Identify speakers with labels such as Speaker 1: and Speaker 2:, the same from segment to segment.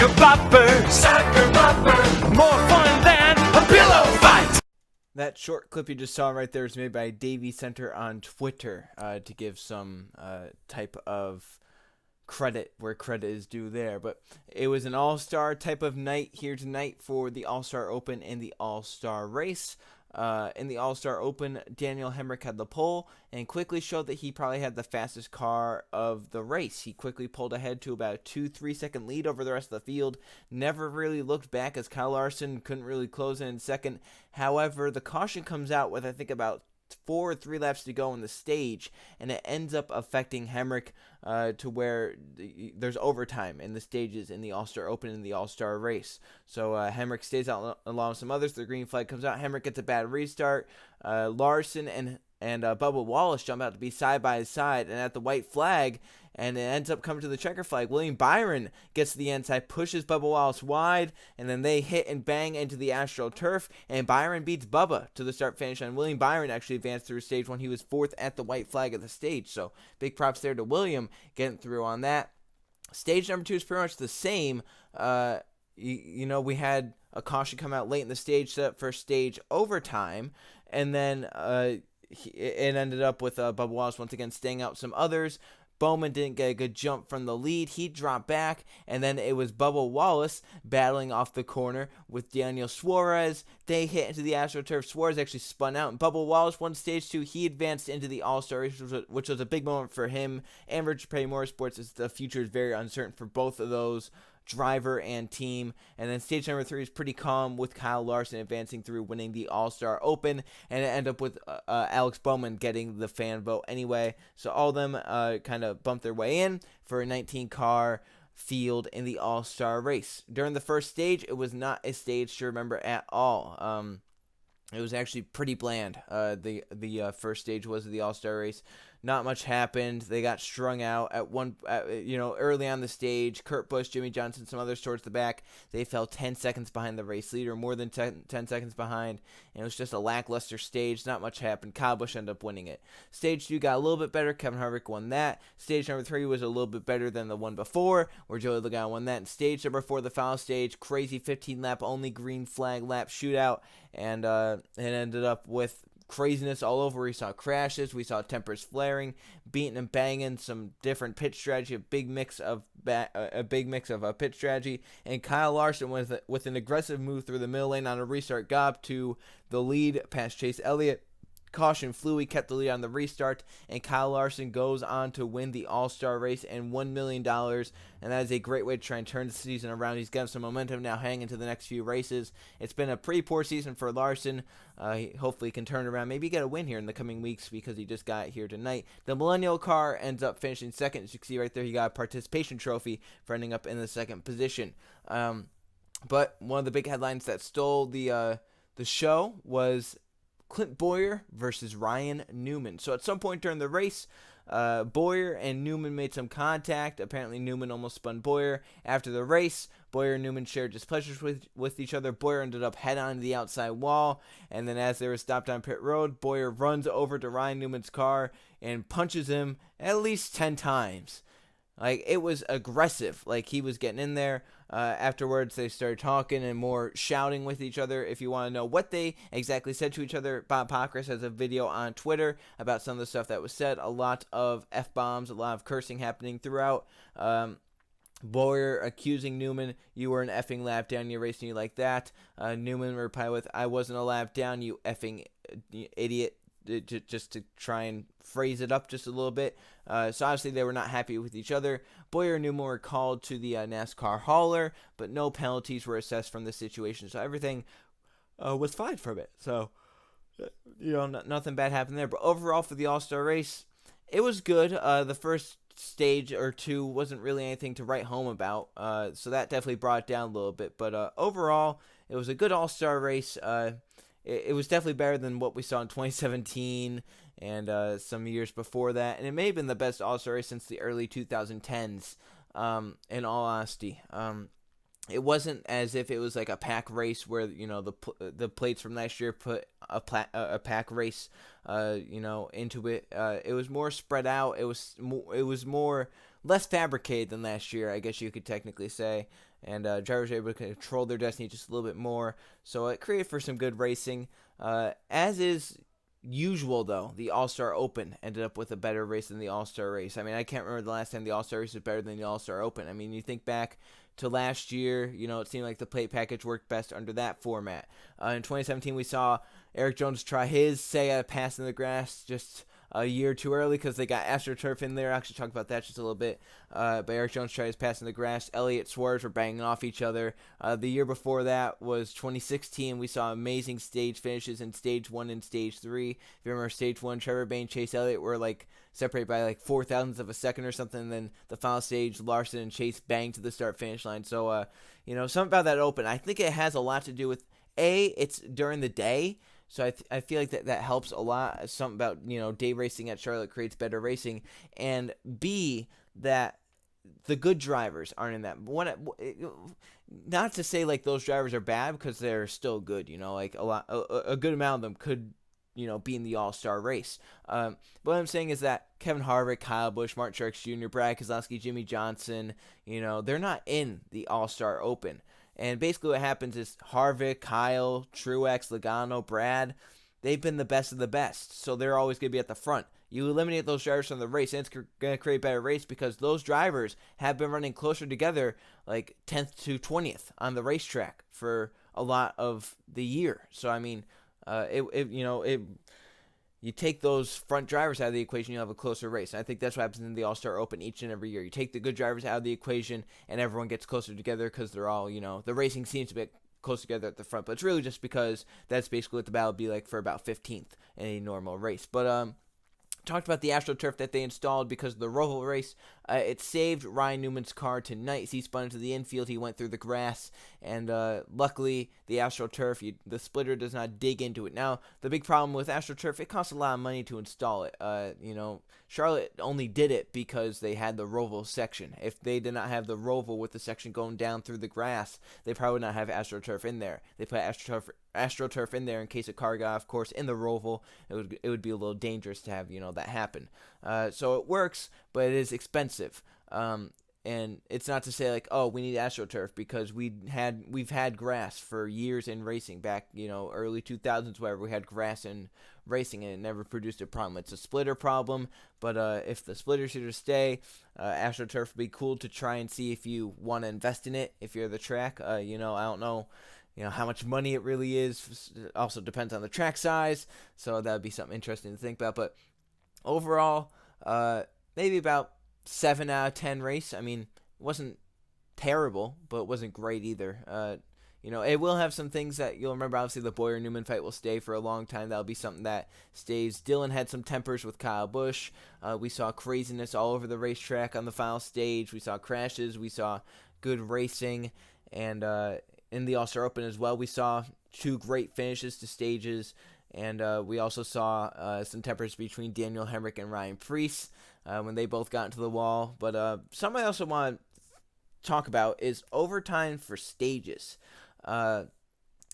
Speaker 1: Soccer bopper, more fun than a pillow fight.
Speaker 2: That short clip you just saw right there is made by Davey Center on Twitter to give some type of credit where credit is due there. But it was an all-star type of night here tonight for the AllStar Open and the AllStar Race. In the AllStar Open, Daniel Hemrick had the pole and quickly showed that he probably had the fastest car of the race. He quickly pulled ahead to about a 2-3 second lead over the rest of the field. Never really looked back as Kyle Larson couldn't really close in second. However, the caution comes out with I think about 4 or 3 laps to go in the stage, and it ends up affecting Hemrick to where there's overtime in the stages in the AllStar Open and the AllStar Race. So Hemrick stays out along with some others. The green flag comes out. Hemrick gets a bad restart. Larson and Bubba Wallace jump out to be side by side, and at the white flag, and it ends up coming to the checker flag. William Byron gets to the inside, pushes Bubba Wallace wide, and then they hit and bang into the AstroTurf, and Byron beats Bubba to the start-finish line. William Byron actually advanced through stage 1. He was 4th at the white flag of the stage, so big props there to William getting through on that. Stage number 2 is pretty much the same. You know, we had a caution come out late in the stage set up for stage overtime, and then it ended up with Bubba Wallace once again staying out some others. Bowman didn't get a good jump from the lead. He dropped back, and then it was Bubba Wallace battling off the corner with Daniel Suarez. They hit into the AstroTurf. Suarez actually spun out, and Bubba Wallace won stage 2. He advanced into the All-Star Race, which was a big moment for him and Richard Petty Motorsports, as the future is very uncertain for both of those, driver and team. And then stage number 3 is pretty calm with Kyle Larson advancing through, winning the AllStar Open, and it ended up with Alex Bowman getting the fan vote anyway. So all of them kind of bumped their way in for a 19-car field in the AllStar Race. During the first stage, it was not a stage to remember at all. It was actually pretty bland. The first stage was the AllStar Race. Not much happened. They got strung out early on the stage. Kurt Busch, Jimmy Johnson, some others towards the back. They fell 10 seconds behind the race leader, more than 10 seconds behind. And it was just a lackluster stage. Not much happened. Kyle Busch ended up winning it. Stage 2 got a little bit better. Kevin Harvick won that. Stage number 3 was a little bit better than the one before, where Joey Logano won that. And stage number 4, the final stage, crazy 15-lap only green flag lap shootout. And it ended up with craziness all over. We saw crashes, we saw tempers flaring, beating and banging, some different pit strategy, a big mix of pit strategy, and Kyle Larson with an aggressive move through the middle lane on a restart got up to the lead past Chase Elliott. Caution flew, he kept the lead on the restart, and Kyle Larson goes on to win the All-Star Race and $1 million, and that is a great way to try and turn the season around. He's got some momentum now heading into the next few races. It's been a pretty poor season for Larson. He hopefully can turn it around, maybe get a win here in the coming weeks, because he just got it here tonight. The Millennial car ends up finishing second. As you can see right there, he got a participation trophy for ending up in the second position. But one of the big headlines that stole the show was Clint Bowyer versus Ryan Newman. So at some point during the race, Bowyer and Newman made some contact. Apparently Newman almost spun Bowyer. After the race, Bowyer and Newman shared displeasures with each other. Bowyer ended up head on to the outside wall, and then as they were stopped on pit road, Bowyer runs over to Ryan Newman's car and punches him at least 10 times. Like, it was aggressive. Like, he was getting in there. Afterwards, they started talking and more shouting with each other. If you want to know what they exactly said to each other, Bob Pockrass has a video on Twitter about some of the stuff that was said. A lot of F-bombs, a lot of cursing happening throughout. Bowyer accusing Newman, "You were an effing lap down, you're racing you like that." Newman replied with, "I wasn't a lap down, you effing idiot." Just to try and phrase it up just a little bit. So obviously they were not happy with each other. Bowyer and Newman were called to the NASCAR hauler, but no penalties were assessed from the situation. So everything was fine from it. So, nothing bad happened there. But overall for the All-Star Race, it was good. The first stage or two wasn't really anything to write home about. So that definitely brought it down a little bit. But overall, it was a good All-Star Race. It was definitely better than what we saw in 2017 and some years before that. And it may have been the best All-Star Race since the early 2010s, in all honesty. It wasn't as if it was like a pack race where, the plates from last year put a pack race, into it. It was more spread out. It was more less fabricated than last year, I guess you could technically say. And drivers were able to control their destiny just a little bit more. So it created for some good racing. As is usual, though, the AllStar Open ended up with a better race than the AllStar Race. I mean, I can't remember the last time the AllStar Race was better than the AllStar Open. I mean, you think back to last year, it seemed like the plate package worked best under that format. In 2017, we saw Eric Jones try his say at a pass in the grass just a year too early because they got AstroTurf in there. I'll actually talk about that just a little bit. But Eric Jones tried his pass in the grass. Elliott Suarez were banging off each other. The year before that was 2016. We saw amazing stage finishes in Stage 1 and Stage 3. If you remember Stage 1, Trevor Bayne, Chase Elliott were separated by 4,000ths of a second or something. And then the final stage, Larson and Chase banged to the start-finish line. So, something about that Open. I think it has a lot to do with, it's during the day. So I feel like that helps a lot. Something about, day racing at Charlotte creates better racing. And B, that the good drivers aren't in that. Not to say those drivers are bad because they're still good, a good amount of them could, be in the All-Star race. But what I'm saying is that Kevin Harvick, Kyle Busch, Martin Truex Jr., Brad Keselowski, Jimmy Johnson, they're not in the All-Star Open. And basically what happens is Harvick, Kyle, Truex, Logano, Brad, they've been the best of the best. So they're always going to be at the front. You eliminate those drivers from the race, and it's going to create a better race because those drivers have been running closer together, 10th to 20th on the racetrack for a lot of the year. So, I mean, you take those front drivers out of the equation, you have a closer race. And I think that's what happens in the All-Star Open each and every year. You take the good drivers out of the equation, and everyone gets closer together because they're all, the racing seems to be close together at the front. But it's really just because that's basically what the battle would be like for about 15th in a normal race. But talked about the AstroTurf that they installed because of the Roval race. It saved Ryan Newman's car tonight. He spun into the infield. He went through the grass, and luckily the AstroTurf, the splitter does not dig into it. Now, the big problem with AstroTurf, it costs a lot of money to install it. Charlotte only did it because they had the Roval section. If they did not have the Roval with the section going down through the grass, they probably would not have AstroTurf in there. They put AstroTurf in there in case a car got off course in the Roval. It would be a little dangerous to have that happen. So it works, but it is expensive. And it's not to say we need AstroTurf because we've had grass for years in racing back early 2000s where we had grass in racing and it never produced a problem. It's a splitter problem, but if the splitter should to stay, AstroTurf would be cool to try and see if you want to invest in it if you're the track. I don't know. How much money it really is. It also depends on the track size, so that would be something interesting to think about. But overall, maybe about 7 out of 10 race. I mean, it wasn't terrible, but it wasn't great either. It will have some things that you'll remember. Obviously, the Boyer-Newman fight will stay for a long time. That'll be something that stays. Dillon had some tempers with Kyle Busch. We saw craziness all over the racetrack on the final stage. We saw crashes. We saw good racing. And in the AllStar Open as well, we saw 2 great finishes to stages. And we also saw some tempers between Daniel Hemrick and Ryan Preece when they both got into the wall. But something I also want to talk about is overtime for stages.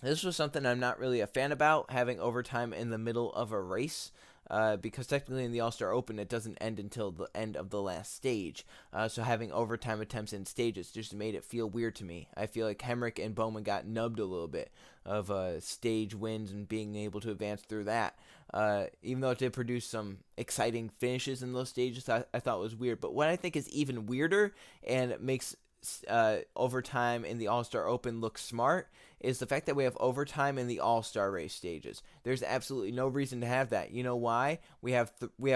Speaker 2: This was something I'm not really a fan about, having overtime in the middle of a race. Because technically in the AllStar Open, it doesn't end until the end of the last stage. So having overtime attempts in stages just made it feel weird to me. I feel like Hemrick and Bowman got nubbed a little bit of stage wins and being able to advance through that. Even though it did produce some exciting finishes in those stages, I thought it was weird. But what I think is even weirder and makes overtime in the AllStar Open look smart is the fact that we have overtime in the AllStar Race stages. There's absolutely no reason to have that. You know why? We have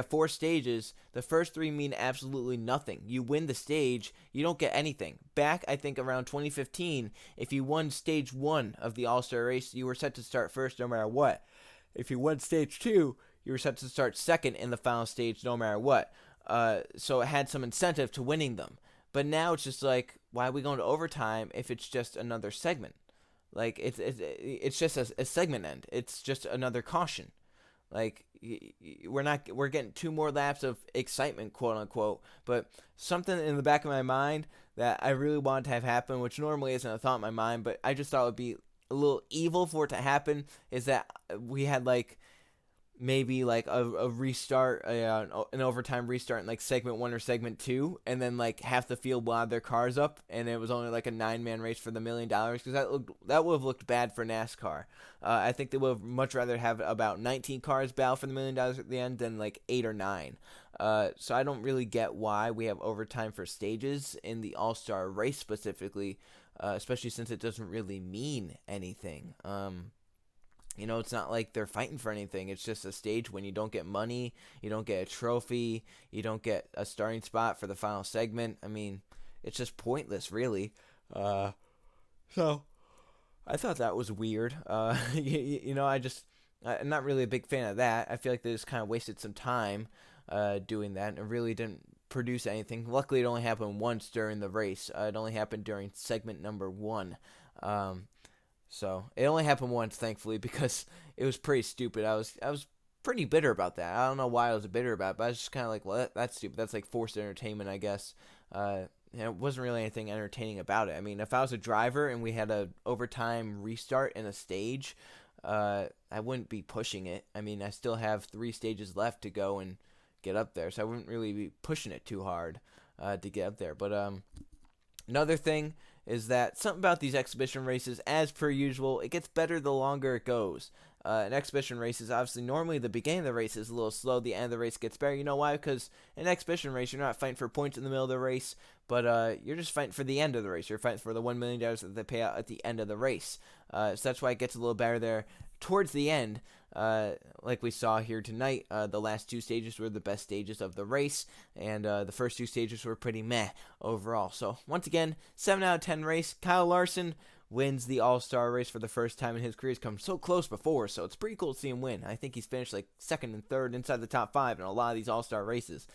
Speaker 2: 4 stages. The first 3 mean absolutely nothing. You win the stage, you don't get anything. Back, I think, around 2015, if you won stage 1 of the AllStar Race, you were set to start first no matter what. If you won stage 2, you were set to start second in the final stage no matter what. So it had some incentive to winning them. But now it's just why are we going to overtime if it's just another segment? It's just a segment end. It's just another caution. We're getting 2 more laps of excitement, quote unquote. But something in the back of my mind that I really wanted to have happen, which normally isn't a thought in my mind, but I just thought it would be a little evil for it to happen, is that we had maybe like a restart, an overtime restart in like segment 1 or segment 2, and then like half the field wound their cars up, and it was only like a 9-man race for the $1 million, because that would have looked bad for NASCAR. I think they would have much rather have about 19 cars battle for the $1 million at the end than like 8 or 9. So I don't really get why we have overtime for stages in the All-Star race specifically, especially since it doesn't really mean anything. It's not like they're fighting for anything. It's just a stage when you don't get money, you don't get a trophy, you don't get a starting spot for the final segment. I mean, it's just pointless, really. So I thought that was weird. I'm not really a big fan of that. I feel like they just kind of wasted some time doing that, and it really didn't produce anything. Luckily, it only happened once during the race. It only happened during segment number 1. So it only happened once, thankfully, because it was pretty stupid. I was pretty bitter about that. I don't know why I was bitter about it, but I was just kind of like, well, that's stupid. That's like forced entertainment, I guess. It wasn't really anything entertaining about it. I mean, if I was a driver and we had a overtime restart in a stage, I wouldn't be pushing it. I mean, I still have 3 stages left to go and get up there, so I wouldn't really be pushing it too hard to get up there. But another thing is that something about these exhibition races, as per usual, it gets better the longer it goes. In exhibition races, obviously, normally the beginning of the race is a little slow, the end of the race gets better. You know why? Because in an exhibition race, you're not fighting for points in the middle of the race, but you're just fighting for the end of the race. You're fighting for the $1 million that they pay out at the end of the race. So that's why it gets a little better there towards the end. Like we saw here tonight, the last 2 stages were the best stages of the race, and the first 2 stages were pretty meh overall. So once again, 7 out of 10 race. Kyle Larson wins the All-Star race for the first time in his career. He's come so close before, so it's pretty cool to see him win. I think he's finished like 2nd and 3rd inside the top 5 in a lot of these All-Star races.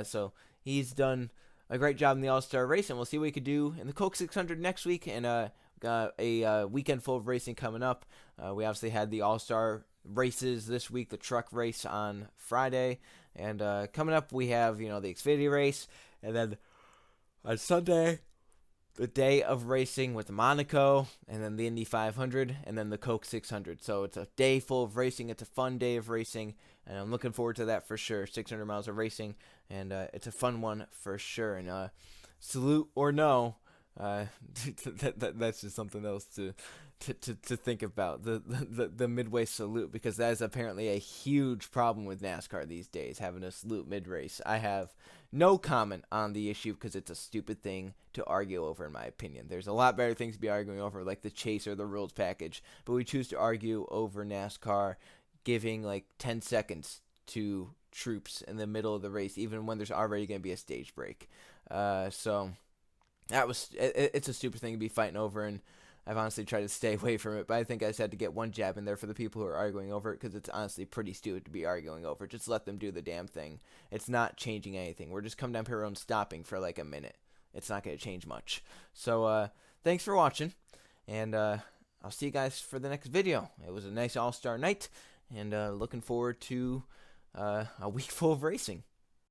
Speaker 2: So he's done a great job in the All-Star race, and we'll see what he could do in the Coke 600 next week, and got a weekend full of racing coming up. We obviously had the All-Star races this week, the truck race on Friday, and coming up we have the Xfinity race, and then on Sunday the day of racing with Monaco, and then the Indy 500, and then the Coke 600. So it's a day full of racing. It's a fun day of racing, and I'm looking forward to that for sure. 600 miles of racing, and it's a fun one for sure. And salute or no, that's just something else to think about, the midway salute, because that is apparently a huge problem with NASCAR these days, having a salute mid-race. I have no comment on the issue because it's a stupid thing to argue over, in my opinion. There's a lot better things to be arguing over, like the chase or the rules package, but we choose to argue over NASCAR giving like 10 seconds to troops in the middle of the race, even when there's already going to be a stage break. So it's a stupid thing to be fighting over, and I've honestly tried to stay away from it, but I think I just had to get one jab in there for the people who are arguing over it, because it's honestly pretty stupid to be arguing over. Just let them do the damn thing. It's not changing anything. We're just coming down here and stopping for like a minute. It's not going to change much. So thanks for watching, and I'll see you guys for the next video. It was a nice All-Star night, and looking forward to a week full of racing.